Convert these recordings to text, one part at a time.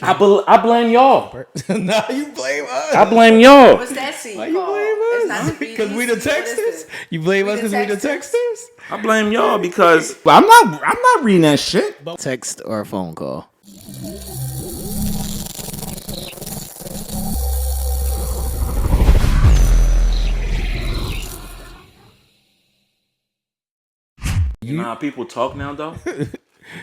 I blame y'all. No, you blame us. I blame y'all. What's that scene Why you called? blame It's us? not the Because we the BDC. What is texters. this? You blame We us the because we the texters? texters. I blame y'all because I'm not reading that shit. Text or a phone call. You know how people talk now though?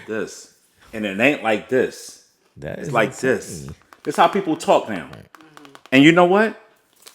This. And it ain't like this. That It's is like insane. this. This how people talk now. And you know what?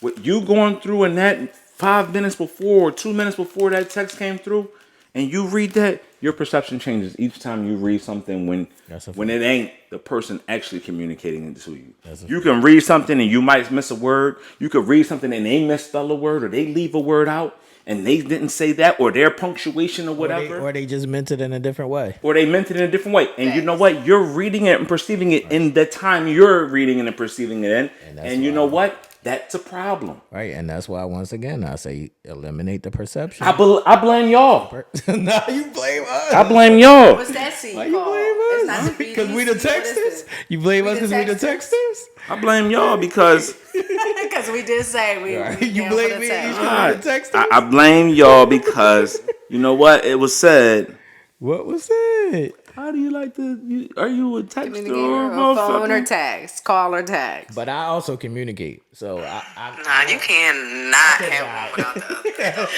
What you going through in that 5 minutes before or 2 minutes before that text came through, and you read that, your perception changes each time you read something when it ain't the person actually communicating it to you. You can read something and you might miss a word. You could read something and they misspell a word or they leave a word out and they didn't say that or their punctuation or whatever. Or they just meant it in a different way. Or they meant it in a different way. And you know what? You're reading it and perceiving it in the time you're reading it and perceiving it in. And you know what? That's a problem. Right, and that's why once again I say eliminate the perception. I blame y'all. No, you blame us. I blame y'all. What's that scene Why called? you blame It's us? not the Because we the BDC. What is texters. this? You blame We us the because we the texters? texters. I blame y'all because Because we did say we. Right. we You down blame for the me text. because we the texters. I blame y'all because you know what? It was said. What was it? How do you like to? Are you a texter or a Communicator, or phone or motherfucker? text, call or text. But I also communicate, so Nah, you cannot have one without the other.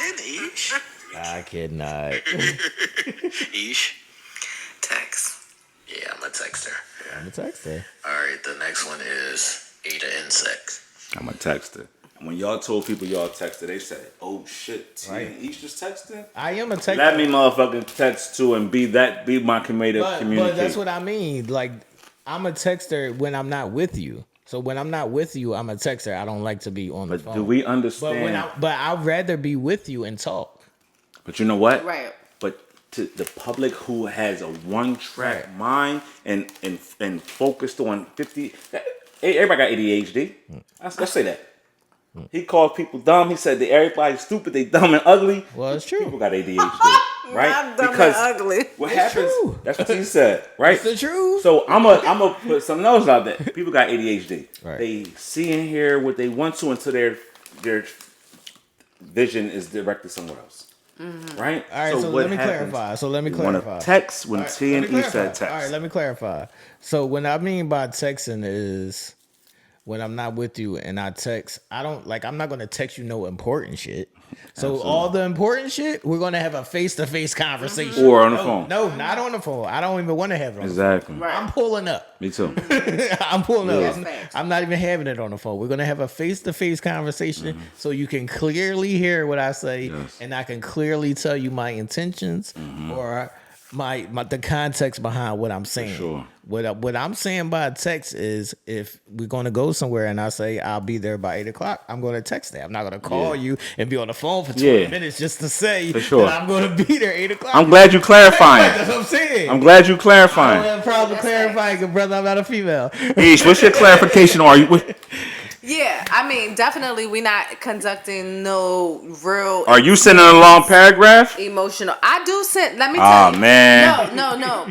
Kid, Ish. I cannot. Ish. Text. Yeah, I'm a texter. I'm a texter. All right, the next one is Ada Insect. I'm a texter. When y'all told people y'all texted, they said, "Oh shit, T Right. and East just texting." I am a texter. Let me motherfucking text too and be my creative communicator. But that's what I mean. Like, I'm a texter when I'm not with you. So when I'm not with you, I'm a texter. I don't like to be on the phone. Do we understand? But I'd rather be with you and talk. But you know what? Right. But to the public who has a one-track mind and focused on 50, everybody got ADHD. Let's say that. He called people dumb. He said that everybody's stupid, they dumb and ugly. Well, it's true. People got ADHD, right? Not dumb and ugly. What It's happens? true. That's what he said, right? It's the truth. So I'm gonna put something else out there. People got ADHD. Right. They see and hear what they want to until their vision is directed somewhere else. Right? All right, so let me clarify. You want to text when T and E said text. All right, let me clarify. So what I mean by texting is when I'm not with you and I text, I'm not gonna text you no important shit. So Absolutely. all the important shit, we're gonna have a face-to-face conversation. Or on the phone. No, not on the phone. I don't even want to have it on Exactly. the phone. I'm pulling up. Me too. I'm pulling up. Yes, I'm not even having it on the phone. We're gonna have a face-to-face conversation so you can clearly hear what I say, and I can clearly tell you my intentions or my the context behind what I'm saying. sure. What I'm saying by text is if we're gonna go somewhere and I say I'll be there by 8:00, I'm gonna text that. I'm not gonna call you and be on the phone for 20 minutes just to say sure. that I'm gonna be there 8:00. I'm glad you clarifying. That's what I'm saying. I'm glad you I don't clarifying. have a problem clarifying, good brother. I'm not a female. Ish, what's your clarification? Are you? Yeah, I mean, definitely we not conducting no real. Are you sending a long paragraph? Emotional. I do send. Let me tell you. Man. No.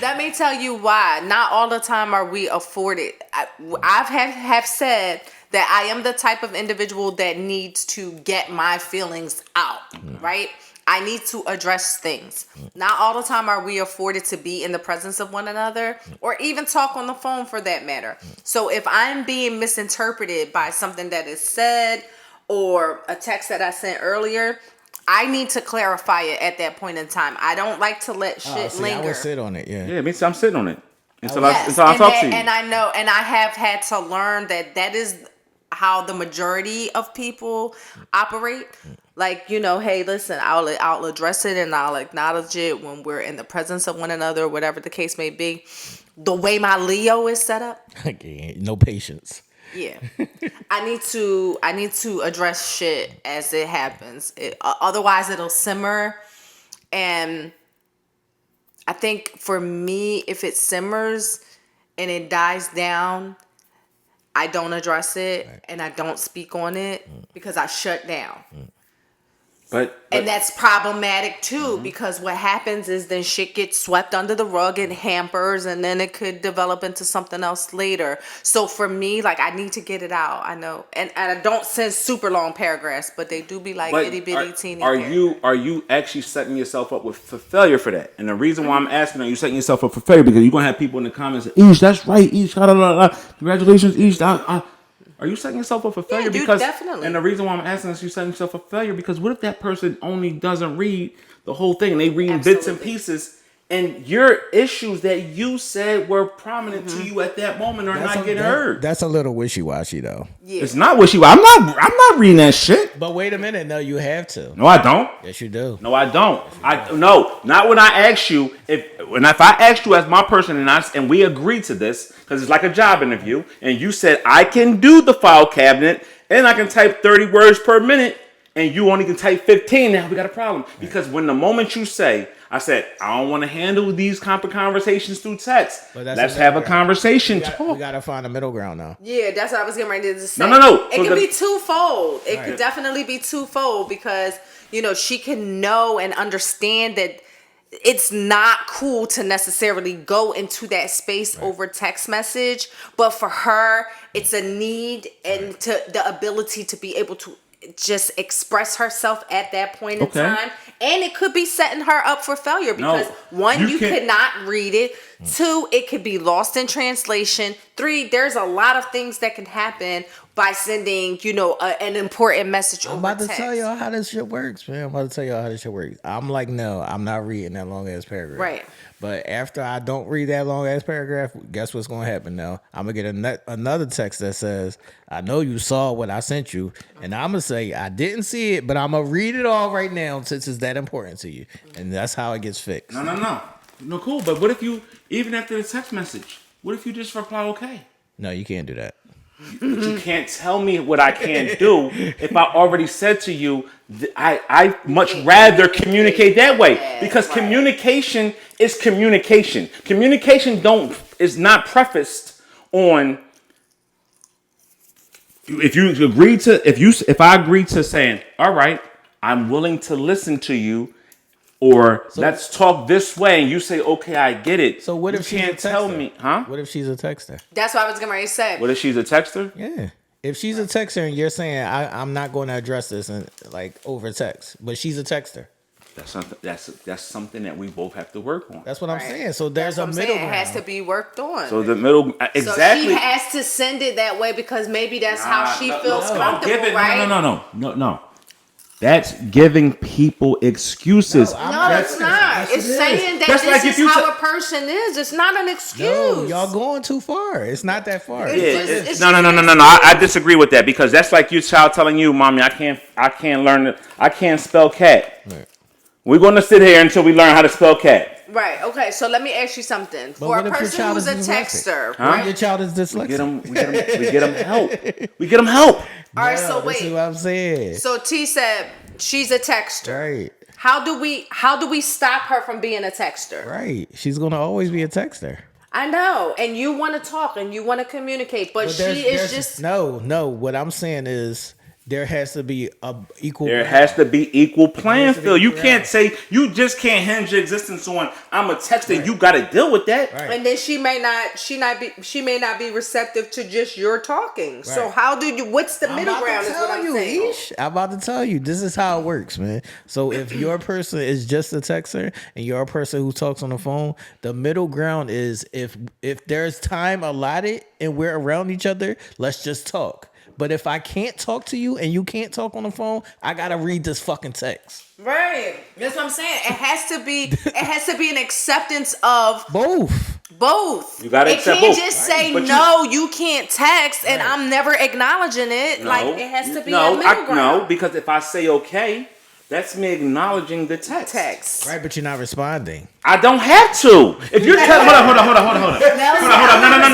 Let me tell you why. Not all the time are we afforded. I've have said that I am the type of individual that needs to get my feelings out. Right. I need to address things. Not all the time are we afforded to be in the presence of one another or even talk on the phone for that matter. So if I'm being misinterpreted by something that is said or a text that I sent earlier, I need to clarify it at that point in time. I don't like to let shit linger. I would sit on it, yeah. Yeah, me too. I'm sitting on it until Yes, I talk to you. And I know, and I have had to learn that is how the majority of people operate. Like, hey, listen, I'll address it and I'll acknowledge it when we're in the presence of one another, whatever the case may be. The way my Leo is set up. No patience. Yeah. I need to address shit as it happens. Otherwise it'll simmer. And I think for me, if it simmers and it dies down, I don't address it and I don't speak on it because I shut down. And that's problematic too, because what happens is then shit gets swept under the rug and hampers, and then it could develop into something else later. So for me, like, I need to get it out. I know, and I don't send super long paragraphs, but they do be like itty bitty teeny. Are you actually setting yourself up for failure for that? And the reason why I'm asking, are you setting yourself up for failure because you're gonna have people in the comments, Ish, that's right, Ish, congratulations, Ish. Are you setting yourself up for failure? Dude, Because definitely. And the reason why I'm asking is you setting yourself up for failure because what if that person only doesn't read the whole thing and they read bits and pieces, and your issues that you said were prominent to you at that moment are not getting heard? That's a little wishy-washy though. Yeah. It's not wishy-washy. I'm not reading that shit. But wait a minute, no, you have to. No, I don't. Yes, you do. No, I don't. No, not when I ask you. If I asked you as my person and we agreed to this because it's like a job interview, and you said I can do the file cabinet and I can type 30 words per minute, and you only can type 15. Now we got a problem because when the moment you say, I said I don't want to handle these conversations through text. Let's have a conversation. We gotta find a middle ground now. Yeah, that's what I was getting ready to say. No. It can be twofold. It could definitely be twofold because, she can know and understand that it's not cool to necessarily go into that space over text message. But for her, it's a need and to the ability to be able to just express herself at that point in time. And it could be setting her up for failure because one, you could not read it. Two, it could be lost in translation. Three, there's a lot of things that can happen by sending, an important message over text. I'm about to tell y'all how this shit works, man. I'm like, no, I'm not reading that long ass paragraph. Right. But after I don't read that long ass paragraph, guess what's going to happen now? I'm going to get another text that says, I know you saw what I sent you. And I'm going to say, I didn't see it, but I'm going to read it all right now since it's that important to you. And that's how it gets fixed. No, cool. But what if you, even after the text message, what if you just reply okay? No, you can't do that. You can't tell me what I can't do if I already said to you, I much rather communicate that way because communication is communication. Communication is not prefaced on. If I agree to saying, all right, I'm willing to listen to you. Or let's talk this way, and you say, "Okay, I get it." So what if you can't tell me, huh? What if she's a texter? That's what I was going to say. What if she's a texter? Yeah, if she's a texter, and you're saying I'm not going to address this over text, but she's a texter. That's something that we both have to work on. That's what I'm saying. So there's a middle ground. It has to be worked on. So the middle exactly. So she has to send it that way because maybe that's how she feels comfortable, right? No. That's giving people excuses. No, it's not. It's saying that this is how a person is. It's not an excuse. No, y'all going too far. It's not that far. No. I disagree with that because that's like your child telling you, "Mommy, I can't spell cat." Right. We're going to sit here until we learn how to spell cat. Right. Okay. So let me ask you something. For a person who's a texter, right? Your child is dyslexic. We get them help. We get them help. All right. So wait. This is what I'm saying. So T said she's a texter. Right. How do we stop her from being a texter? Right. She's gonna always be a texter. I know, and you want to talk and you want to communicate, but she is just no. What I'm saying is there has to be equal. There has to be equal playing field. You can't say you just can't hinge your existence on I'm a texter. Right. You got to deal with that. Right. And then she may not be receptive to just your talking. Right. So what's the middle ground? Is what I'm saying. I'm about to tell you. This is how it works, man. So if your person is just a texter and you're a person who talks on the phone, the middle ground is if there's time allotted and we're around each other, let's just talk. But if I can't talk to you and you can't talk on the phone, I gotta read this fucking text. Right. That's what I'm saying. It has to be an acceptance of both. You gotta accept both. It can't just say no, you can't text, and I'm never acknowledging it. No, like it has to be a middle ground. No, because if I say okay, that's me acknowledging the text. Right, but you're not responding. I don't have to. If you're telling, hold on.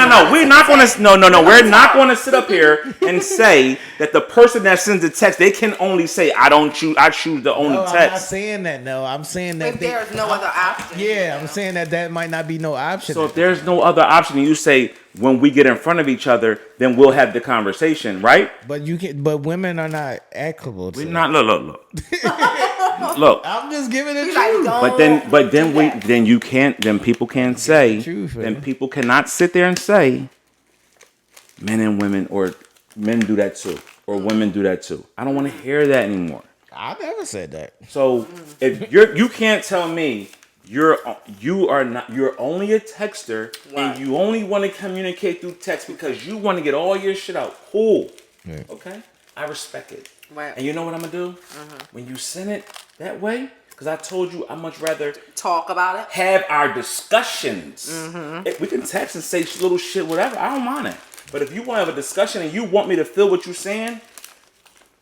No. We're not going to. No. We're not going to sit up here and say that the person that sends the text, they can only say, I choose the only text. I'm not saying that. No, I'm saying that if there's no other option. Yeah, I'm saying that might not be no option. So if there's no other option, you say when we get in front of each other, then we'll have the conversation, right? But women are not equitable. We're not. Look. look. I'm just giving it He's to like, you. don't Then people can't say, truth, then man. people cannot sit there and say, men and women, or men do that too, or women do that too. I don't want to hear that anymore. I never said that. So if you can't tell me you're only a texter and you only want to communicate through text because you want to get all your shit out. Cool. Yeah. Okay? I respect it. Right. And you know what I'm gonna do? When you send it that way, because I told you I much rather talk about it. have our discussions. We can text and say little shit, whatever. I don't mind it. But if you want to have a discussion and you want me to feel what you're saying,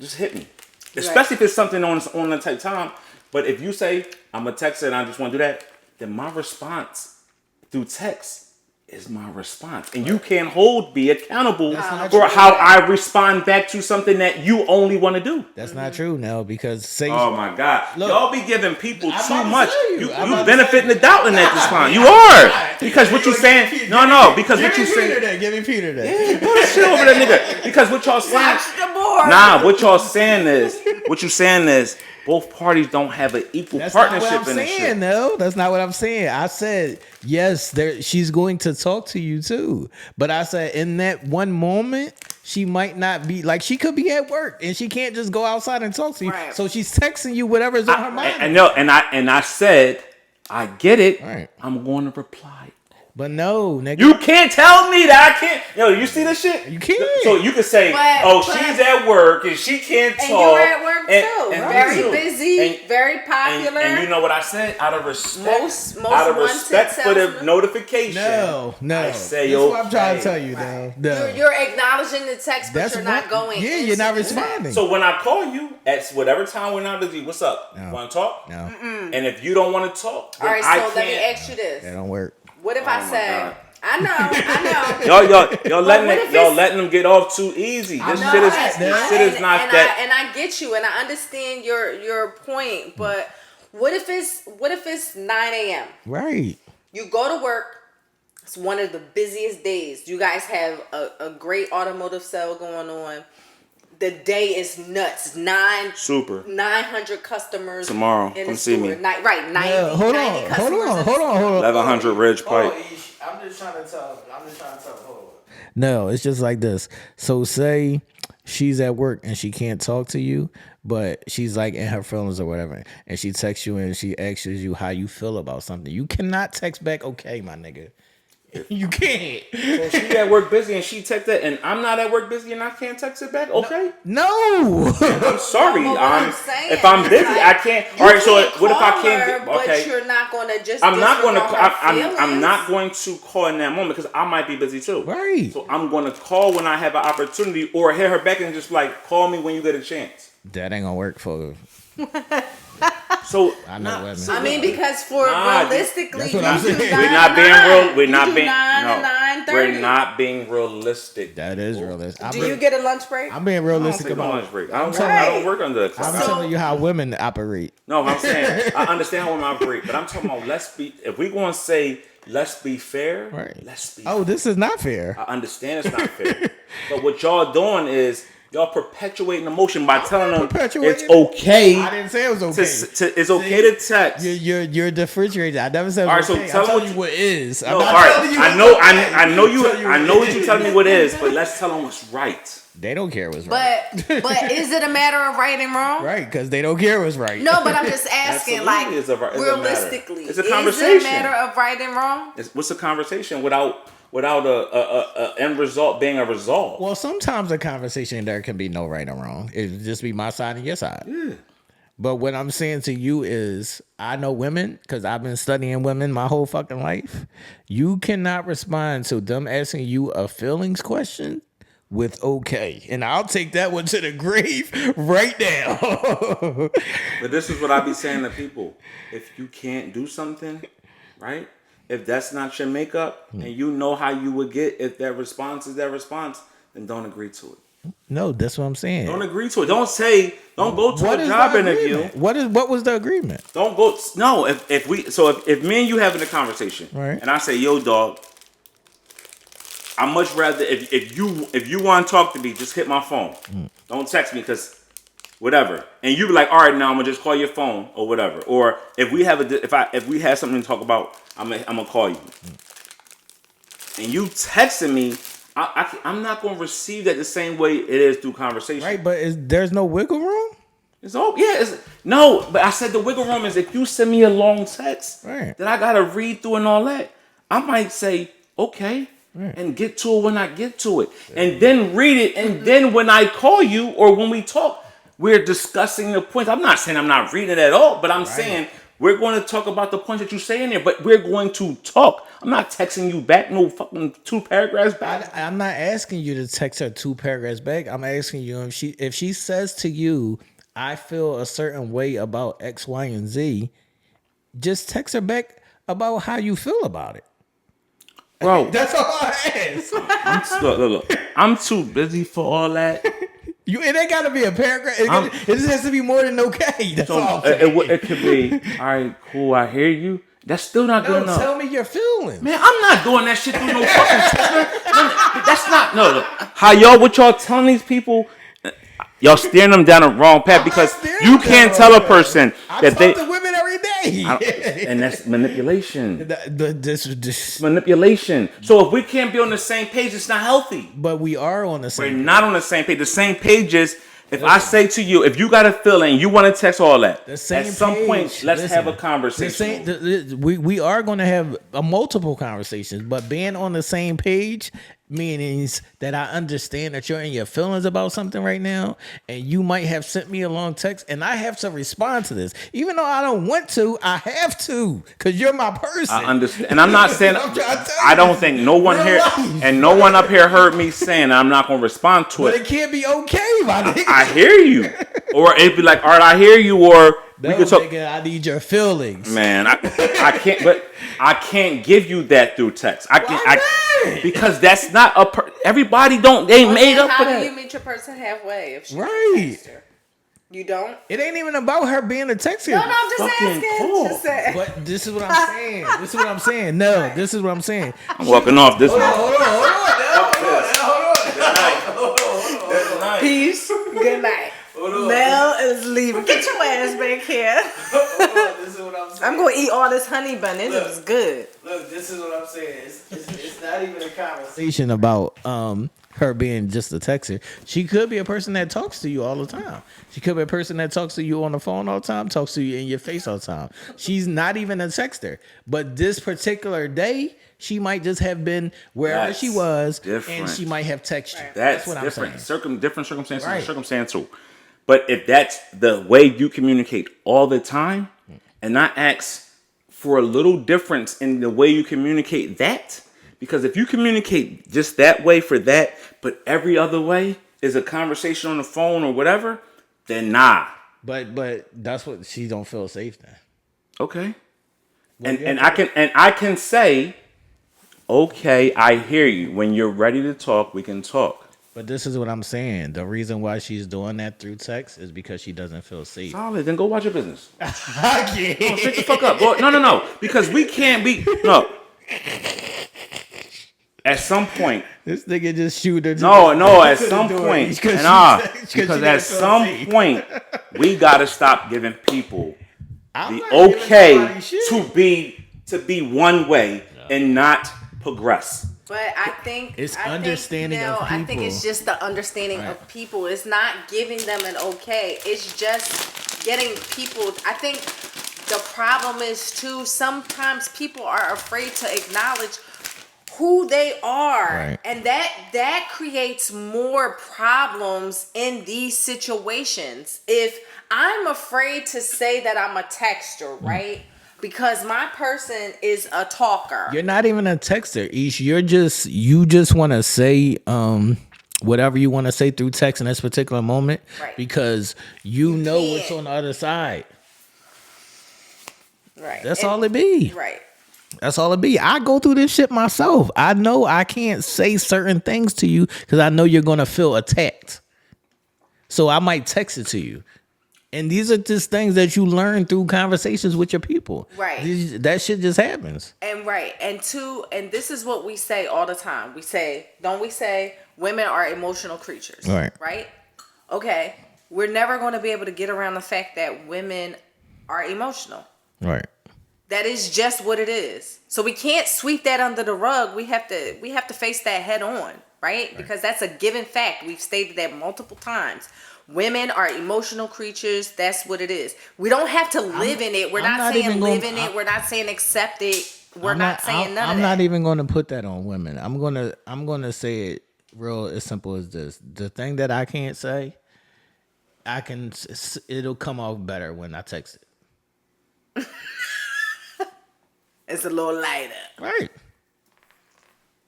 just hit me. Especially if it's something on the type time. But if you say, I'm a texter and I just want to do that, then my response through text is my response. And you can't be accountable for how I respond back to something that you only want to do. That's not true, Nell, because say Oh my God. Look, y'all be giving people I'm too about to much. tell you. You I'm about to benefiting tell the doubting at this time. You are. Because what you saying, because what you saying. Give me Peter that. Yeah, put shit over that nigga. Because what y'all saying. Watch the board. Nah, what y'all saying is, both parties don't have an equal That's not partnership what I'm in this shit. saying, no. That's not what I'm saying. I said, yes, she's going to talk to you too. But I said, in that one moment, she might not be, like, she could be at work and she can't just go outside and talk to you. Right. So she's texting you whatever's on her mind. And I said, I get it. Right. I'm going to reply. But no, nigga. You can't tell me that I can't. Yo, you see this shit? You can't. So you can say, she's at work and she can't talk. And you're at work too. and very me too. busy, very popular. And you know what I said? Out of respect, Most out of respect for the salesmen. notification. No. I say, That's what I'm trying to tell you, no. You're acknowledging the text, but you're not going. Yeah, you're not responding. So when I call you at whatever time we're not busy, what's up? No. Want to talk? No. And if you don't want to talk, then All right, I so can't. let me ask you this. That don't work. What if Oh I my say, God. I know. Y'all letting them get off too easy. This shit is not that. And I get you, and I understand your point, but what if it's 9 a.m. Right. You go to work. It's one of the busiest days. You guys have a great automotive sale going on. The day is nuts. 900 customers Tomorrow. in Come the see store. me. 90 Hold 90 on. customers in the store. 1100 Ridge Pipe. I'm just trying to tell. Hold on. No, it's just like this. So say she's at work and she can't talk to you, but she's like in her feelings or whatever, and she texts you and she asks you how you feel about something. You cannot text back, okay, my nigga. You can't. So she at work busy and she text it, and I'm not at work busy and I can't text it back. Okay. No. I'm sorry. No, but what I'm saying if I'm is, busy, like, I can't. You All right. So can't what if I call can't? her, Get, okay. But you're not going to just. I'm not going to. disregard her I'm feelings? not going to call in that moment because I might be busy too. Right. So I'm going to call when I have an opportunity, or hit her back and just like call me when you get a chance. That ain't gonna work for. So I know women. I mean, because realistically, that's what I'm saying. We're not being real. We're not being. 9 to 9:30. We're not being realistic. That is realistic. Do you get a lunch break? I'm being realistic I don't take no about. lunch break. I don't work under the clock. I'm telling you how women operate. No, I'm saying I understand how women operate, but I'm talking about if we going to say let's be fair, Right. let's be. Oh, this is not fair. I understand it's not fair, but what y'all doing is y'all perpetuating emotion by telling them it's okay. I didn't say it was okay. It's okay to text. You're differentiating. I never said it was All right, okay. so tell I'm telling them you what is. No, all right. I know what you telling me what is, but let's tell them what's right. They don't care what's right. But is it a matter of right and wrong? Right, because they don't care what's right. No, but I'm just asking, Absolutely like, it's a realistically, it's a is it conversation. a matter of right and wrong? What's a conversation without a end result being a result? Well, sometimes a conversation there can be no right or wrong. It'll just be my side and your side. Yeah. But what I'm saying to you is, I know women because I've been studying women my whole fucking life. You cannot respond to them asking you a feelings question with okay. And I'll take that one to the grave right now. But this is what I be saying to people. If you can't do something, right? If that's not your makeup and you know how you would get if that response is that response, then don't agree to it. No, that's what I'm saying. Don't agree to it. Don't go to What a is job the interview. agreement? What was the agreement? Don't go. No, if me and you having a conversation, Right. and I say, yo, dog, I much rather if you want to talk to me, just hit my phone. Don't text me because whatever, and you be like, all right, now I'm gonna just call your phone or whatever. Or if we have if we have something to talk about, I'm gonna call you. And you texting me, I'm not gonna receive that the same way it is through conversation. Right, but there's no wiggle room. It's all no, but I said the wiggle room is if you send me a long text Right. that I gotta read through and all that, I might say okay and get to it when I get to it, and then read it, and then when I call you or when we talk, we're discussing the points. I'm not saying I'm not reading it at all, but I'm saying we're going to talk about the points that you say in there. But we're going to talk. I'm not texting you back no fucking 2 paragraphs back. I'm not asking you to text her 2 paragraphs back. I'm asking you if she says to you, I feel a certain way about X, Y, and Z, just text her back about how you feel about it. Bro, That's all I ask. look, I'm too busy for all that. It ain't got to be a paragraph. It just has to be more than okay. That's all. It could be, all right, cool, I hear you. That's still not good enough. Tell me your feelings. Man, I'm not doing that shit through no fucking text. That's not, no. How what y'all telling these people, y'all steering them down the wrong path because you can't tell a person that they. I talk to women every day. And that's manipulation. This Manipulation. So if we can't be on the same page, it's not healthy. But we are on the same. We're not on the same page. The same page is if I say to you, if you got a feeling, you want to text all that. At some point, let's have a conversation. We are going to have multiple conversations, but being on the same page means that I understand that you're in your feelings about something right now, and you might have sent me a long text, and I have to respond to this, even though I don't want to. I have to because you're my person. I understand, and I'm not saying I don't think no one here and no one up here heard me saying I'm not going to respond to it. But it can't be okay, my nigga. I hear you, or it'd be like, all right, I hear you, or we could talk. Nigga, I need your feelings, man. I can't, but I can't give you that through text. Because that's not everybody they ain't made up for that. How do you meet your person halfway if she's a right? texter? You don't. It ain't even about her being a texter. No, I'm just asking. Cool. Just saying. But this is what I'm saying. This is what I'm saying. No, this is what I'm saying. I'm walking off this one. Peace. Good night. Nell is leaving. Get your ass back here. This is what I'm saying. I'm gonna eat all this honey bun. It was good. Look, this is what I'm saying. It's not even a conversation about her being just a texter. She could be a person that talks to you all the time. She could be a person that talks to you on the phone all the time, talks to you in your face all the time. She's not even a texter. But this particular day, she might just have been wherever she was, and she might have texted you. That's what different. I'm saying. Different circumstances, circumstantial. But if that's the way you communicate all the time, and not ask for a little difference in the way you communicate that, because if you communicate just that way for that, but every other way is a conversation on the phone or whatever, then nah. But that's what she don't feel safe then. Okay. And I can say, okay, I hear you. When you're ready to talk, we can talk. But this is what I'm saying. The reason why she's doing that through text is because she doesn't feel safe. Solid. Then go watch your business. I can't. No, shut the fuck up. No. Because we can't be. No. At some point. This nigga just shoot her. No. At some point. Because at some point, we gotta stop giving people the okay to be one way and not progress. But I think it's understanding of people. I think it's just the understanding of people. It's not giving them an okay. It's just getting people. I think the problem is too, sometimes people are afraid to acknowledge who they are. Right. And that creates more problems in these situations. If I'm afraid to say that I'm a texter, right? Because my person is a talker. You're not even a texter, Ish. You just want to say whatever you want to say through text in this particular moment, right? Because you know what's on the other side. Right. That's all it be. Right. That's all it be. I go through this shit myself. I know I can't say certain things to you because I know you're gonna feel attacked. So I might text it to you. And these are just things that you learn through conversations with your people. Right. That shit just happens. And and this is what we say all the time. Don't we say women are emotional creatures? Right. Right? Okay. we're never going to be able to get around the fact that women are emotional. Right. That is just what it is. So we can't sweep that under the rug. We have to face that head on, right? Because that's a given fact. We've stated that multiple times. Women are emotional creatures. That's what it is. We don't have to live in it. We're not saying live in it. We're not saying accept it. We're not saying none of that. I'm not even going to put that on women. I'm gonna say it real as simple as this. The thing that I can't say, it'll come off better when I text it. It's a little lighter. Right.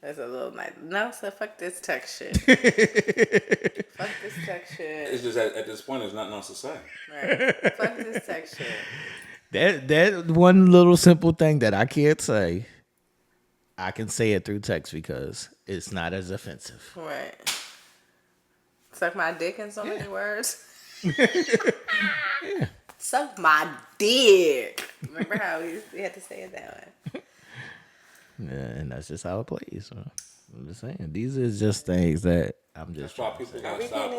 It's a little lighter. No, so fuck this text shit. Fuck this text shit. It's just at this point, there's nothing else to say. Right. Fuck this text shit. That one little simple thing that I can't say, I can say it through text because it's not as offensive. Right. Suck my dick in so many words. Yeah. Suck my dick. Remember how we had to say it that way? Yeah, and that's just how it plays. So I'm just saying, these are just things that I'm just. That's why people gotta stop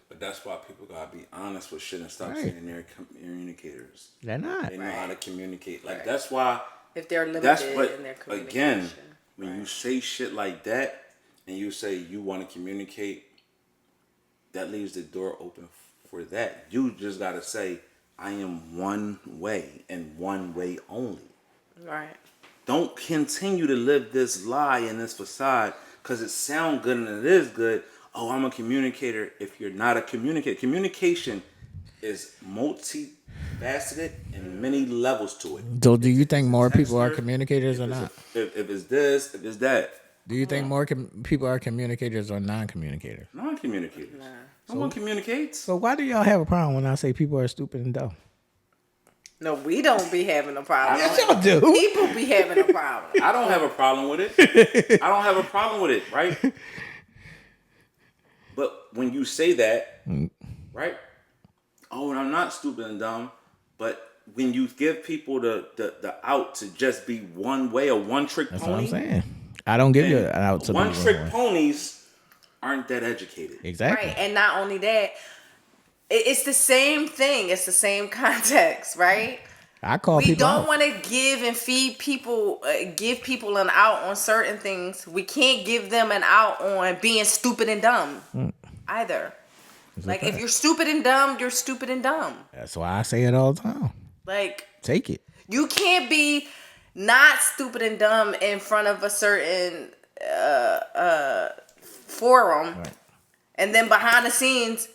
but that's why people gotta be honest with shit and stop saying they're communicators. They're not. They know how to communicate. Like that's why. If they're limited in their communication. Again, when you say shit like that and you say you want to communicate, that leaves the door open for that. You just gotta say, I am one way and one way only. Right. Don't continue to live this lie and this facade because it sounds good and it is good. Oh, I'm a communicator if you're not a communicator. Communication is multifaceted and many levels to it. So do you think more people are communicators or not? If it's this, if it's that. Do you think more people are communicators or non-communicators? Non-communicators. Nah. Someone communicates. So why do y'all have a problem when I say people are stupid and dumb? No, we don't be having a problem. Yes, y'all do. People be having a problem. I don't have a problem with it. I don't have a problem with it, right? But when you say that, right? Oh, and I'm not stupid and dumb. But when you give people the out to just be one way, a one-trick pony. That's what I'm saying. I don't give you an out to be one-trick ponies aren't that educated. Exactly. Right, and not only that, it's the same thing. It's the same context, right? I call we people don't out. want to give and feed people, give people an out on certain things. We can't give them an out on being stupid and dumb either. Like, if you're stupid and dumb, you're stupid and dumb. That's why I say it all the time. Like, take it. You can't be not stupid and dumb in front of a certain forum, Right. and then behind the scenes,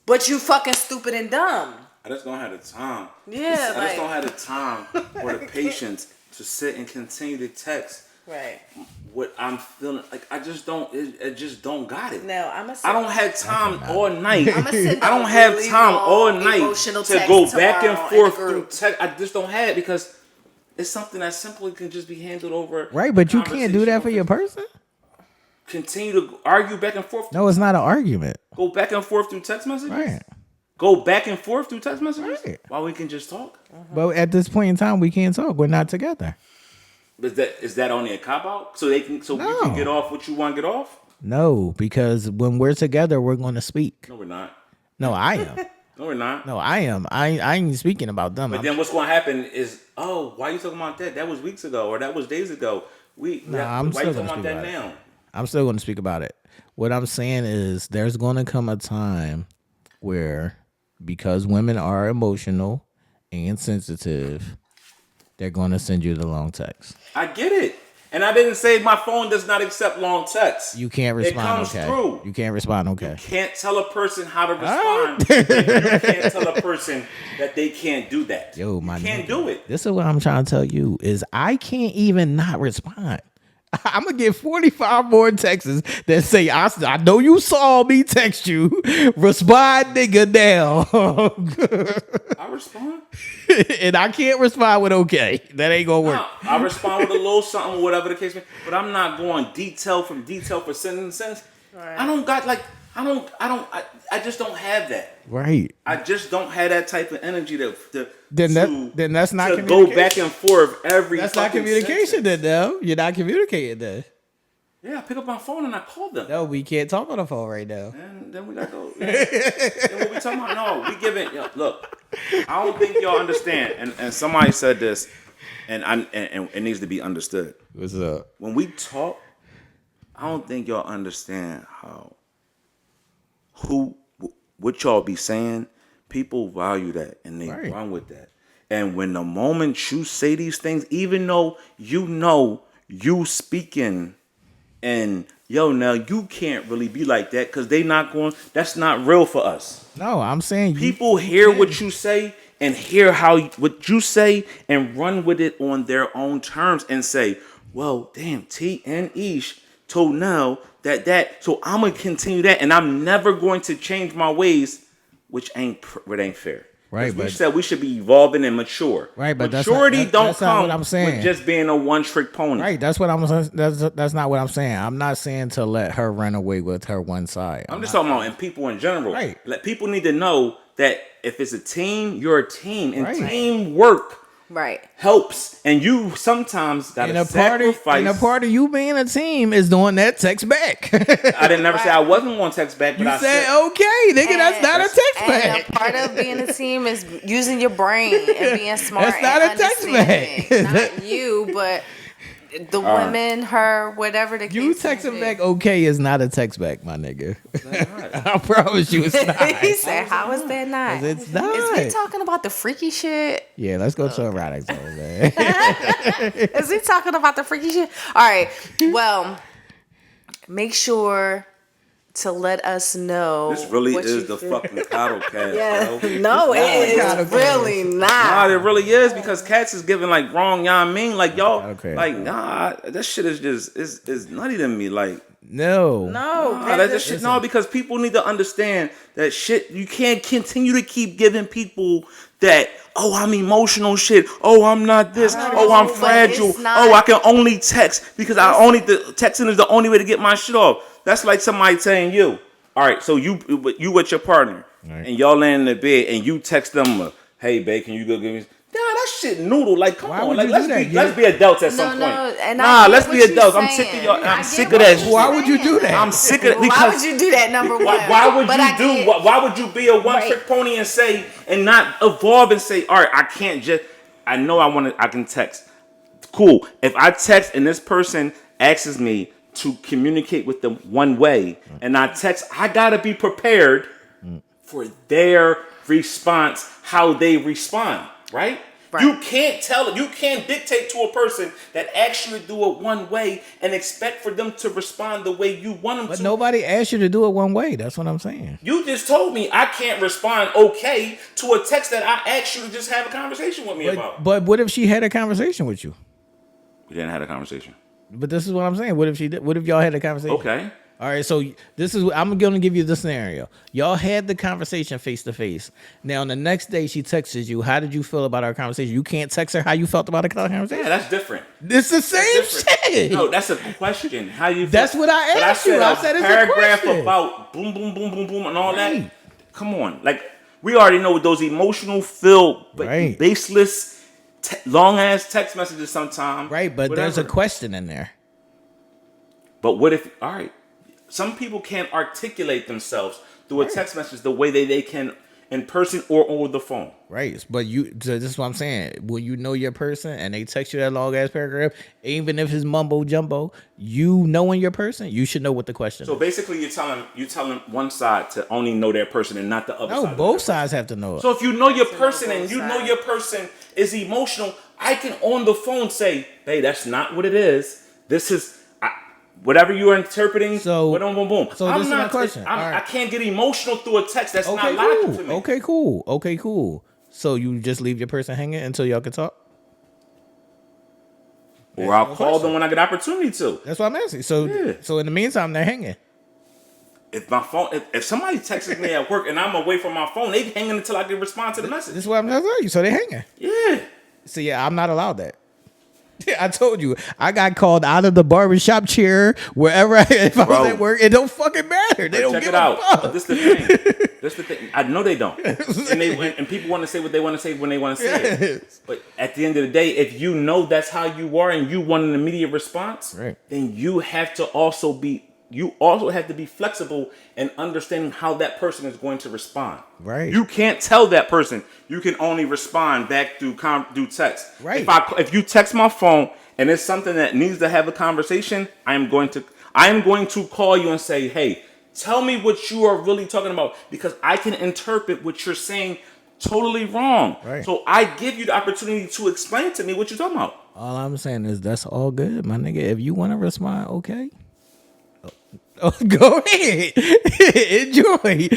but you fucking stupid and dumb. I just don't have the time. Yeah, I just don't have the time or the patience to sit and continue to text. Right. What I'm feeling like, I just don't. It just don't got it. No, I don't have time all night. I don't have time all night to go back and forth through text. I just don't have it because it's something that simply can just be handled over. Right, but you can't do that for your person. Continue to argue back and forth. No, it's not an argument. Go back and forth through text messages. Right. Go back and forth through text messages. Right. While we can just talk. But at this point in time, we can't talk. We're not together. Is that only a cop out? So we can get off what you want to get off? No, because when we're together, we're going to speak. No, we're not. No, I am. No, we're not. No, I am. I ain't speaking about them. But then what's going to happen is, oh, why are you talking about that? That was weeks ago or that was days ago. I'm why still are you talking gonna about speak that about now? I'm still going to speak about it. What I'm saying is there's going to come a time where because women are emotional and sensitive, they're going to send you the long text. I get it. And I didn't say my phone does not accept long texts. You can't respond. It comes through. You can't respond. Okay. You can't tell a person how to respond. You can't tell a person that they can't do that. Yo, my you can't nigga. do it. This is what I'm trying to tell you is I can't even not respond. I'm going to get 45 more texts that say, I know you saw me text you. Respond, nigga, now. I respond. And I can't respond with okay. That ain't going to work. No, I respond with a little something, whatever the case may be. But I'm not going detail for sentence. Right. I just don't have that. Right. I just don't have that type of energy then that's not to go back and forth every. That's not communication sentence. then, though. You're not communicating then. Yeah, I pick up my phone and I call them. No, we can't talk on the phone right now. And then we gotta go. Yeah. Then what we talking about? No, we giving. Look, I don't think y'all understand. And somebody said this, and it needs to be understood. What's up? When we talk, I don't think y'all understand what y'all be saying. People value that and they run with that. And when the moment you say these things, even though you speaking. And Nell, you can't really be like that because that's not real for us. No, I'm saying people hear what you say and hear what you say and run with it on their own terms and say, well, damn, T and Ish told Nell that, so I'm gonna continue that and I'm never going to change my ways, which ain't fair. Right, but we said we should be evolving and mature. Right, but maturity that's don't not come what I'm saying. with just being a one-trick pony. Right, that's what I'm saying. That's not what I'm saying. I'm not saying to let her run away with her one side. I'm just talking about and people in general. Right. People need to know that if it's a team, you're a team, and teamwork helps. And you sometimes gotta sacrifice. And a part of you being a team is doing that text back. I didn't never say I wasn't going to text back, but you I said okay, nigga. That's not a text back. And a part of being a team is using your brain and being smart. That's not and a text back. Not you, but the women, her, whatever the case. You texting back okay is not a text back, my nigga. I promise you, it's not. He said, "How is that not? It's not." Is we talking about the freaky shit? Yeah, let's go to erotic zone, man. Is he talking about the freaky shit? All right. Well, make sure to let us know. This really is the fucking coddle cast. Yeah. Bro. No, it is really not. Nah, it really is because cats is giving like wrong. Y'all mean like y'all like nah. That shit is just is nutty to me. Like no, that's just shit. No, because people need to understand that shit. You can't continue to keep giving people that. Oh, I'm emotional shit. Oh, I'm not this. Oh, I'm fragile. Oh, I can only text because the texting is the only way to get my shit off. That's like somebody saying you. All right, so you with your partner and y'all laying in the bed and you text them, hey, babe, can you go give me? Nah, that shit noodle. Like, come on, like let's be adults at some point. Let's be adults. I'm sick of y'all. I'm sick of that. Why would you do that? I'm sick of it because why would you do that? Number one. Why would you be a one-trick pony and say and not evolve and say, all right, I can't just. I know I can text. Cool. If I text and this person asks me to communicate with them one way and I text, I gotta be prepared for their response, how they respond, right? You can't dictate to a person that actually do it one way and expect for them to respond the way you want them to. But nobody asked you to do it one way. That's what I'm saying. You just told me I can't respond okay to a text that I actually just have a conversation with me about. But what if she had a conversation with you? We didn't have a conversation. But this is what I'm saying. What if she did? What if y'all had a conversation? Okay. All right. So I'm going to give you the scenario. Y'all had the conversation face to face. Now, on the next day, she texted you. How did you feel about our conversation? You can't text her how you felt about the conversation. Yeah, that's different. It's the same shit. No, that's a question. How you? That's what I asked you. I said it's a paragraph question about boom, boom, boom, boom, boom, and all that. Come on, like we already know those emotional filled, but baseless, long ass text messages sometimes. Right, but there's a question in there. But what if? All right, some people can't articulate themselves through a text message the way they can in person or over the phone. Right, but this is what I'm saying. When you know your person and they text you that long ass paragraph, even if it's mumbo jumbo, you knowing your person, you should know what the question is. So basically, you're telling one side to only know their person and not the other side. No, both sides have to know it. So if you know your person and you know your person is emotional, I can on the phone say, "Hey, that's not what it is. This is." Whatever you're interpreting, so boom, boom, boom. So this is my question. I can't get emotional through a text. That's not logical to me. Okay, cool. So you just leave your person hanging until y'all can talk? Or I'll call them when I get opportunity to. That's what I'm asking. So in the meantime, they're hanging. If somebody texts me at work and I'm away from my phone, they hanging until I can respond to the message. This is what I'm telling you. So they're hanging. Yeah. So yeah, I'm not allowed that. I told you, I got called out of the barbershop chair wherever if I was at work. It don't fucking matter. They don't check give it out. a fuck. But this the thing. This the thing. I know they don't. And people want to say what they want to say when they want to say it. But at the end of the day, if you know that's how you are and you want an immediate response, then you have to also be flexible and understanding how that person is going to respond. Right. You can't tell that person. You can only respond back through text. Right. If you text my phone and it's something that needs to have a conversation, I am going to call you and say, hey, tell me what you are really talking about, because I can interpret what you're saying totally wrong. Right. So I give you the opportunity to explain to me what you're talking about. All I'm saying is that's all good, my nigga. If you want to respond, okay. Oh, go ahead. Enjoy.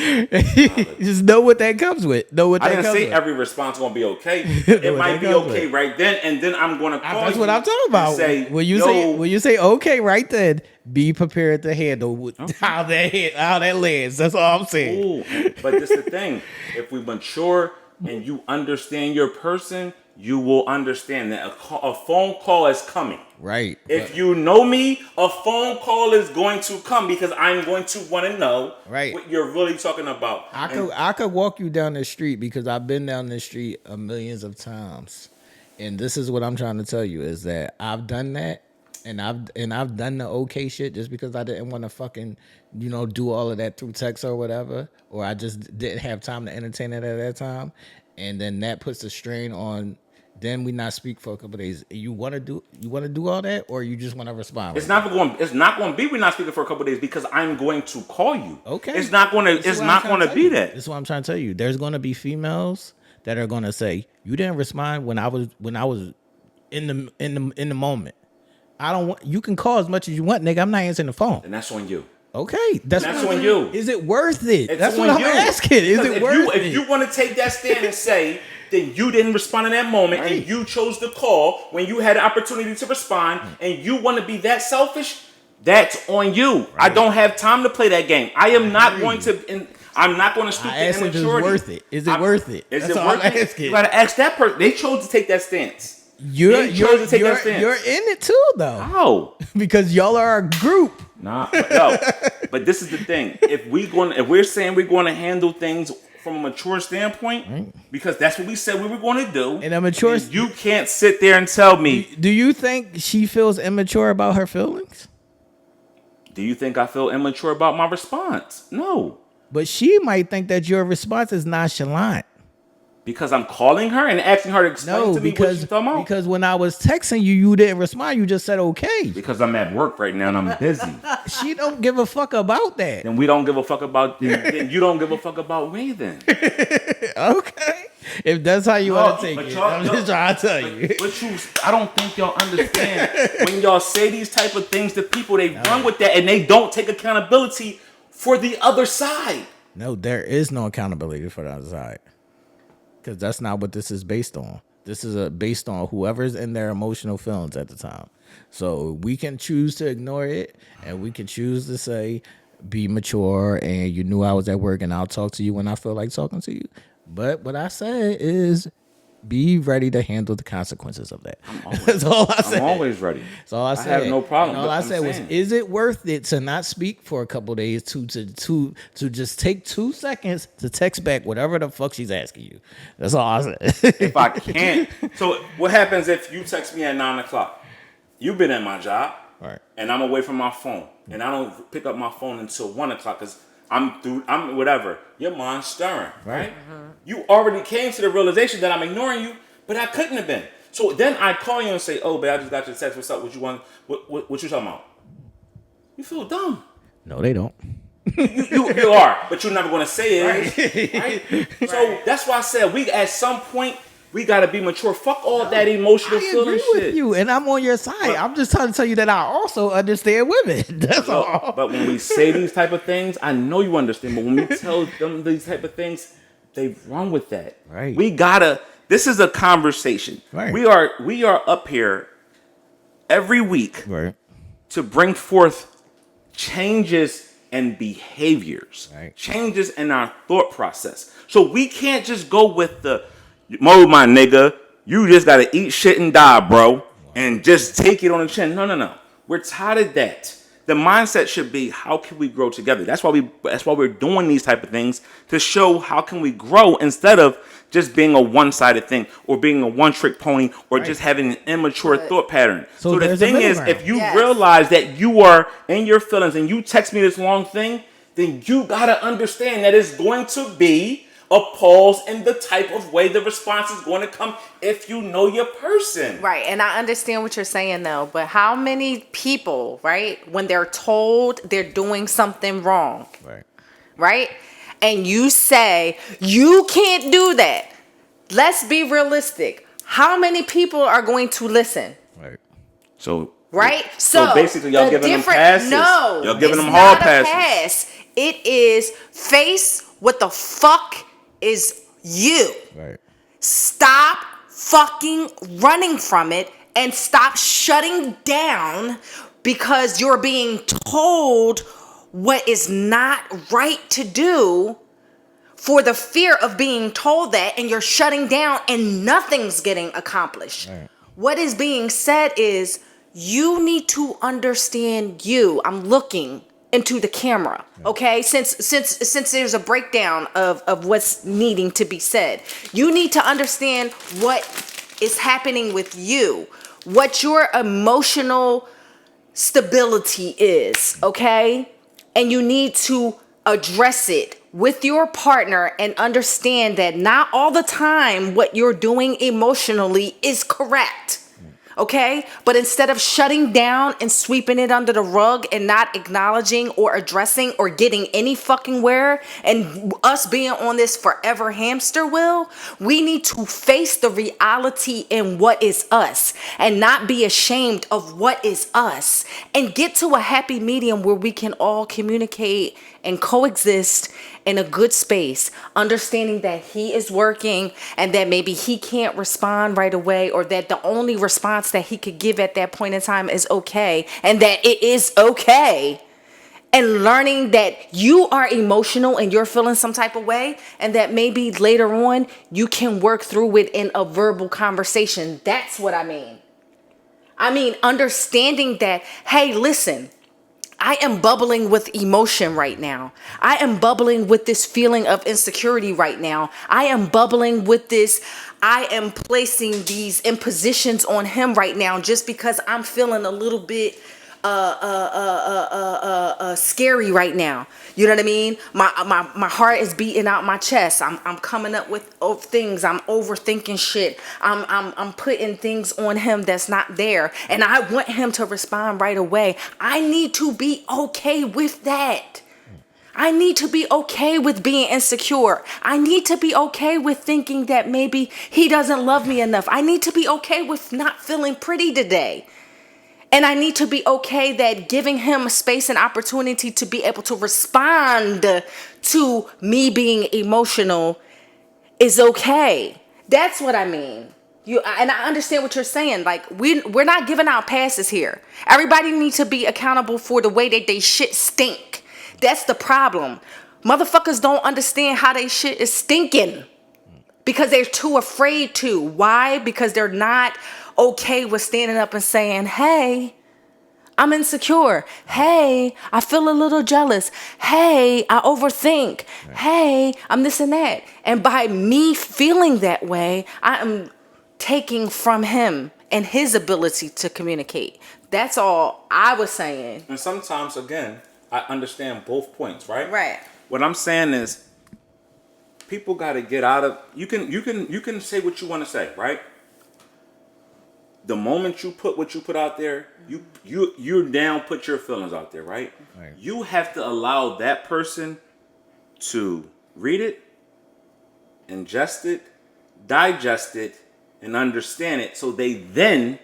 Just know what that comes with. Know what that I didn't comes say with. every response going to be okay. It might be okay right then, and then I'm going to call you. That's what I'm talking about. Say, when you say okay right then, be prepared to handle how that lands. That's all I'm saying. Ooh, but this is the thing. If we mature and you understand your person, you will understand that a phone call is coming. Right. If you know me, a phone call is going to come because I'm going to want to know what you're really talking about. I could walk you down the street because I've been down the street millions of times. And this is what I'm trying to tell you is that I've done that and I've done the okay shit just because I didn't want to fucking, do all of that through text or whatever, or I just didn't have time to entertain it at that time. And then that puts a strain on. Then we not speak for a couple of days. You want to do all that, or you just want to respond? It's not going to be we're not speaking for a couple of days because I'm going to call you. Okay. It's not going to be that. This is what I'm trying to tell you. There's going to be females that are going to say you didn't respond when I was in the moment. I don't want. You can call as much as you want, nigga. I'm not answering the phone. And that's on you. Okay, that's on you. Is it worth it? It's that's what I'm asking. Is it worth it? If you want to take that stand and say that you didn't respond in that moment and you chose to call when you had the opportunity to respond and you want to be that selfish, that's on you. Right. I don't have time to play that game. I am not going to. I'm not going to stoop to immaturity. Is it worth it? Is it worth it? Is it worth it? You got to ask that person. They chose to take that stance. You're in it too, though. How? Because y'all are a group. But this is the thing. If we're saying we're going to handle things from a mature standpoint, because that's what we said we were going to do. And a mature, you can't sit there and tell me. Do you think she feels immature about her feelings? Do you think I feel immature about my response? No. But she might think that your response is nonchalant. Because I'm calling her and asking her to explain to me what she's talking about? Because when I was texting you, you didn't respond. You just said okay. Because I'm at work right now and I'm busy. She don't give a fuck about that. Then we don't give a fuck about then you don't give a fuck about me then. Okay. If that's how you want to take it. I'm just trying to tell you. I don't think y'all understand when y'all say these type of things to people, they run with that and they don't take accountability for the other side. No, there is no accountability for the other side. Because that's not what this is based on. This is based on whoever's in their emotional feelings at the time. So we can choose to ignore it, and we can choose to say, be mature, and you knew I was at work, and I'll talk to you when I feel like talking to you. But what I said is, be ready to handle the consequences of that. That's all I said. I'm always ready. That's all I said. I have no problem. And all I said was, is it worth it to not speak for a couple of days to just take 2 seconds to text back whatever the fuck she's asking you? That's all I said. If I can't. So what happens if you text me at 9:00? You've been at my job, right? And I'm away from my phone, and I don't pick up my phone until 1:00 because I'm whatever. Your mind's stirring, right? Mm-hmm. You already came to the realization that I'm ignoring you, but I couldn't have been. So then I call you and say, "Oh, babe, I just got your text. What's up? What you want? What you talking about?" You feel dumb. No, they don't. you are, but you're never going to say it. Right? So that's why I said at some point we got to be mature. Fuck all that emotional feeling shit. I agree with you, and I'm on your side. I'm just trying to tell you that I also understand women. That's all. But when we say these type of things, I know you understand. But when we tell them these type of things, they run with that. Right. This is a conversation. Right. We are up here every week to bring forth changes and behaviors, changes in our thought process. So we can't just go with my nigga, you just gotta eat shit and die, bro. and just take it on the chin. No. We're tired of that. The mindset should be, how can we grow together? That's why we're doing these type of things, to show how can we grow instead of just being a one-sided thing or being a one-trick pony or just having an immature thought pattern. So the thing is, if you realize that you are in your feelings and you text me this long thing, then you gotta understand that it's going to be a pause in the type of way the response is going to come if you know your person. Right, and I understand what you're saying though, but how many people, right, when they're told they're doing something wrong, right, and you say, you can't do that. Let's be realistic. How many people are going to listen? So basically y'all giving them passes. No, y'all giving them it's hall not passes. a pass. It is face what the fuck is you. Stop fucking running from it and stop shutting down because you're being told what is not right to do for the fear of being told that, and you're shutting down and nothing's getting accomplished. What is being said is, you need to understand you. I'm looking into the camera, okay? Since there's a breakdown of what's needing to be said, you need to understand what is happening with you, what your emotional stability is, okay? And you need to address it with your partner and understand that not all the time what you're doing emotionally is correct. Okay? But instead of shutting down and sweeping it under the rug and not acknowledging or addressing or getting any fucking where, and us being on this forever hamster wheel, we need to face the reality in what is us and not be ashamed of what is us and get to a happy medium where we can all communicate and coexist in a good space, understanding that he is working and that maybe he can't respond right away, or that the only response that he could give at that point in time is okay, and that it is okay. And learning that you are emotional and you're feeling some type of way, and that maybe later on you can work through it in a verbal conversation. That's what I mean. I mean, understanding that, hey, listen, I am bubbling with emotion right now. I am bubbling with this feeling of insecurity right now. I am bubbling with this. I am placing these impositions on him right now just because I'm feeling a little bit scary right now. You know what I mean? My heart is beating out my chest. I'm coming up with things. I'm overthinking shit. I'm putting things on him that's not there, and I want him to respond right away. I need to be okay with that. I need to be okay with being insecure. I need to be okay with thinking that maybe he doesn't love me enough. I need to be okay with not feeling pretty today. And I need to be okay that giving him space and opportunity to be able to respond to me being emotional is okay. That's what I mean. And I understand what you're saying. Like, we're not giving out passes here. Everybody needs to be accountable for the way that they shit stink. That's the problem. Motherfuckers don't understand how they shit is stinking because they're too afraid to. Why? Because they're not okay with standing up and saying, hey, I'm insecure. Hey, I feel a little jealous. Hey, I overthink. Hey, I'm this and that. And by me feeling that way, I am taking from him and his ability to communicate. That's all I was saying. And sometimes, again, I understand both points, right? Right. What I'm saying is, people got to get out of. You can say what you want to say, right? The moment you put what you put out there, you now put your feelings out there, right? You have to allow that person to read it, ingest it, digest it, and understand it, so they then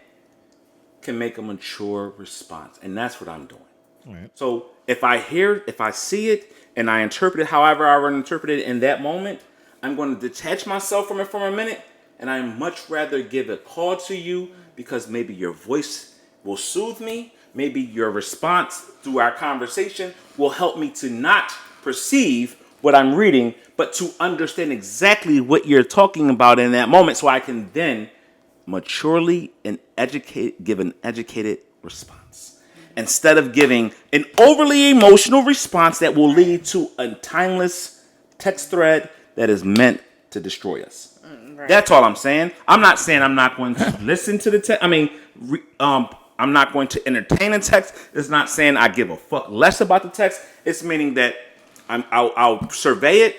can make a mature response. And that's what I'm doing. Right. So if I see it, and I interpret it however I want to interpret it in that moment, I'm going to detach myself from it for a minute, and I much rather give a call to you because maybe your voice will soothe me. Maybe your response through our conversation will help me to not perceive what I'm reading, but to understand exactly what you're talking about in that moment, so I can then maturely and give an educated response instead of giving an overly emotional response that will lead to a timeless text thread that is meant to destroy us. Right. That's all I'm saying. I'm not saying I'm not going to listen to the text. I'm not going to entertain a text. It's not saying I give a fuck less about the text. It's meaning that I'll survey it.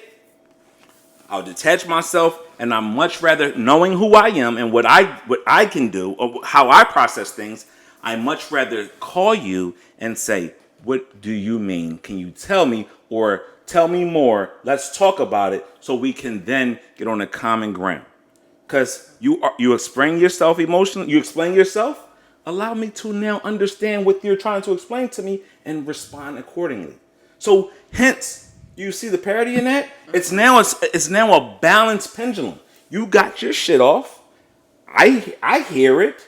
I'll detach myself, and I'm much rather knowing who I am and what I can do or how I process things. I much rather call you and say, "What do you mean? Can you tell me or tell me more? Let's talk about it so we can then get on a common ground." Because you explain yourself emotionally, you explain yourself. Allow me to now understand what you're trying to explain to me and respond accordingly. So, hence, you see the parody in that? It's now a balanced pendulum. You got your shit off. I hear it.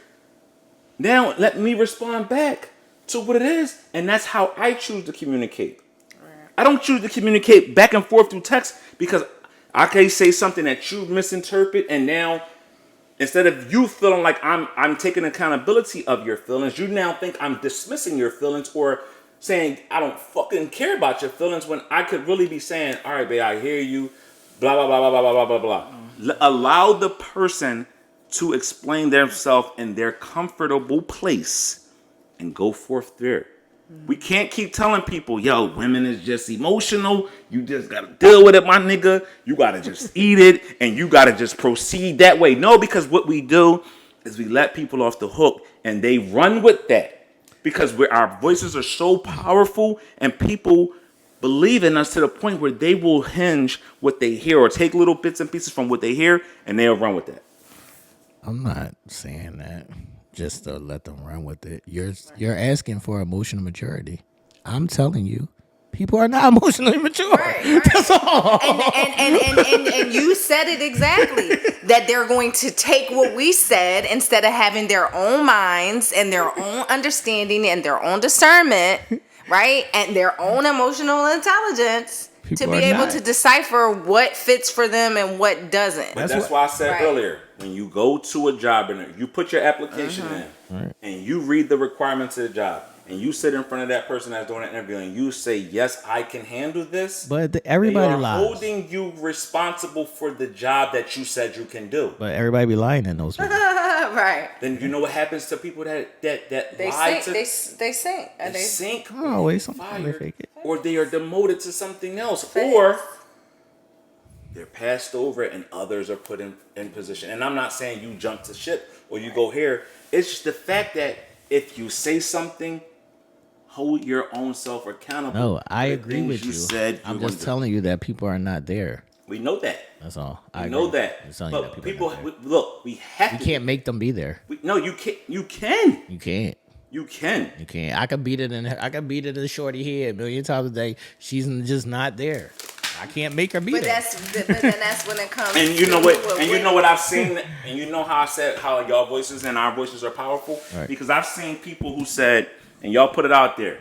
Now let me respond back to what it is, and that's how I choose to communicate. I don't choose to communicate back and forth through text because I can say something that you misinterpret, and now instead of you feeling like I'm taking accountability of your feelings, you now think I'm dismissing your feelings or saying I don't fucking care about your feelings when I could really be saying, all right, babe, I hear you, blah, blah, blah, blah, blah, blah, blah, blah. Allow the person to explain themselves in their comfortable place and go forth there. We can't keep telling people, yo, women is just emotional. You just got to deal with it, my nigga. You got to just eat it and you got to just proceed that way. No, because what we do is we let people off the hook and they run with that because our voices are so powerful and people believe in us to the point where they will hinge what they hear or take little bits and pieces from what they hear and they'll run with that. I'm not saying that just to let them run with it. You're asking for emotional maturity. I'm telling you, people are not emotionally mature. Right. That's all. And you said it exactly. That they're going to take what we said instead of having their own minds and their own understanding and their own discernment, right? And their own emotional intelligence to be able to decipher what fits for them and what doesn't. But that's why I said earlier, when you go to a job and you put your application in and you read the requirements of the job and you sit in front of that person that's doing an interview and you say, yes, I can handle this. But everybody lies. Holding you responsible for the job that you said you can do. But everybody be lying in those people. Right. Then you know what happens to people that they lie sink. to... They sink. They sink. Oh, wait, sometimes they fake it. Or they are demoted to something else. Or they're passed over and others are put in position. And I'm not saying you jump to ship or you go here. It's just the fact that if you say something, hold your own self accountable. No, I agree with you. I'm just telling you that people are not there. We know that. That's all. I know that. But people, look, we have to. You can't make them be there. No, you can't. You can. You can't. You can. You can't. I could beat it in the shorty head a million times a day. She's just not there. I can't make her be there. But then that's when it comes. And you know what? And you know what I've seen. And you know how I said how y'all voices and our voices are powerful. Right. Because I've seen people who said, and y'all put it out there,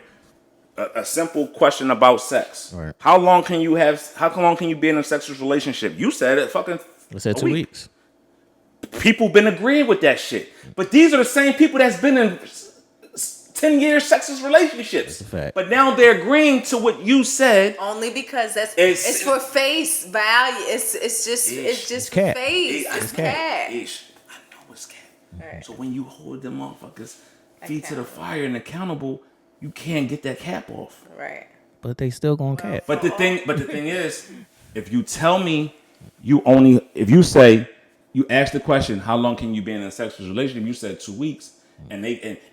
a simple question about sex. Right. How long can you be in a sexual relationship? You said it. I said 2 weeks. People been agreeing with that shit. But these are the same people that's been in 10-year sexless relationships. That's a fact. But now they're agreeing to what you said. Only because it's for face value. It's just cat. face. It's cat. I know it's cat. Right. So when you hold them motherfuckers feet to the fire and accountable, you can't get that cap off. Right. But they still gonna cap. But the thing is, if you tell me if you say you ask the question, how long can you be in a sexual relationship? You said 2 weeks. And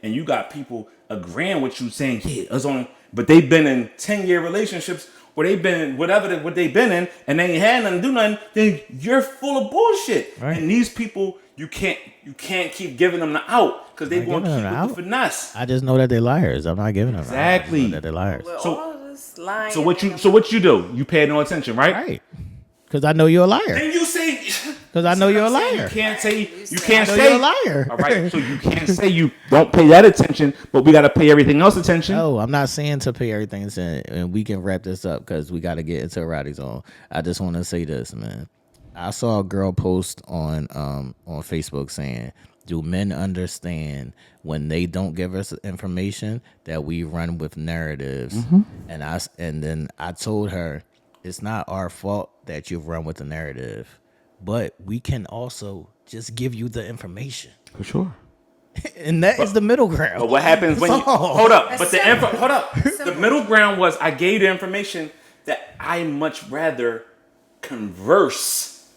you got people agreeing with you saying, yeah, it's on, but they've been in 10-year relationships where they've been in what they've been in and they ain't had nothing to do nothing, then you're full of bullshit. Right. And these people, you can't keep giving them the out because they want to keep with the finesse. I just know that they're liars. I'm not giving them exactly that they're liars. So what you do? You pay no attention, right? Right. Because I know you're a liar. Then you say. Because I know you're a liar. You can't say you're a liar. All right. So you can't say you don't pay that attention, but we got to pay everything else attention. No, I'm not saying to pay everything attention, and we can wrap this up because we got to get into Roddy's zone. I just want to say this, man. I saw a girl post on Facebook saying, "Do men understand when they don't give us information that we run with narratives?" And then I told her, "It's not our fault that you run with the narrative, but we can also just give you the information." For sure. And that is the middle ground. But what happens when you hold up? But hold up. The Simple. middle ground was I gave the information that I much rather converse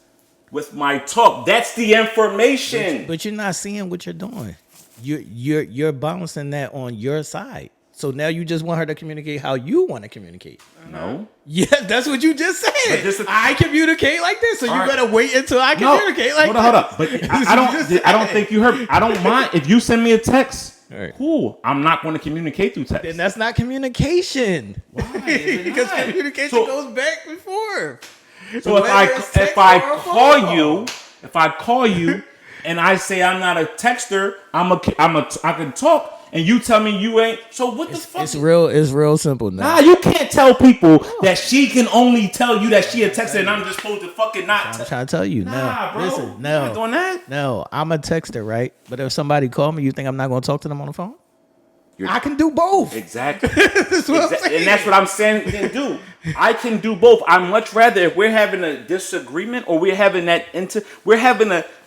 with my talk. That's the information. But you're not seeing what you're doing. You're bouncing that on your side. So now you just want her to communicate how you want to communicate. No. Yeah, that's what you just But said. this is- I communicate like this, so you All right. better wait until I No. communicate like Hold this. up. But I don't think you heard me. I don't mind if you send me a text. All right. Cool. I'm not going to communicate through text. Then that's not communication. Why is it Because not? communication So- goes back and forth. So Whether it's text if I or a phone call you, and I say I'm not a texter, I can talk, and you tell me you ain't. So what the fuck? It's real simple now. Nah, you can't tell people that she can only tell you that she a texter, and I'm just supposed to fucking not. I'm trying to tell you. Nah, bro. Listen, I'm not doing that. No, I'm a texter, right? But if somebody call me, you think I'm not going to talk to them on the phone? You're- I can do both. Exactly. That's what I'm saying. And that's what I'm saying. You can do. I can do both. I'm much rather if we're having a disagreement or we're having that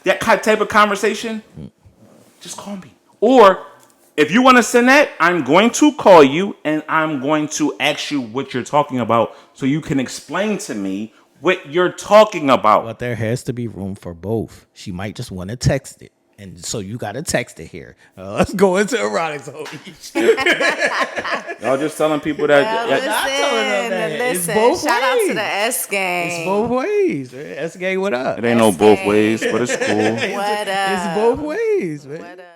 that type of conversation. Just call me. Or if you want to send that, I'm going to call you and I'm going to ask you what you're talking about so you can explain to me what you're talking about. But there has to be room for both. She might just want to text it. And so you got to text it here. Let's go into erotic zone. Y'all just telling people Well, that. not telling them that. It's listen. both Shout out to ways. the S gang. It's both ways. Man. S gang, what up? It ain't no both ways, but it's cool. What up? It's both ways, man. What up?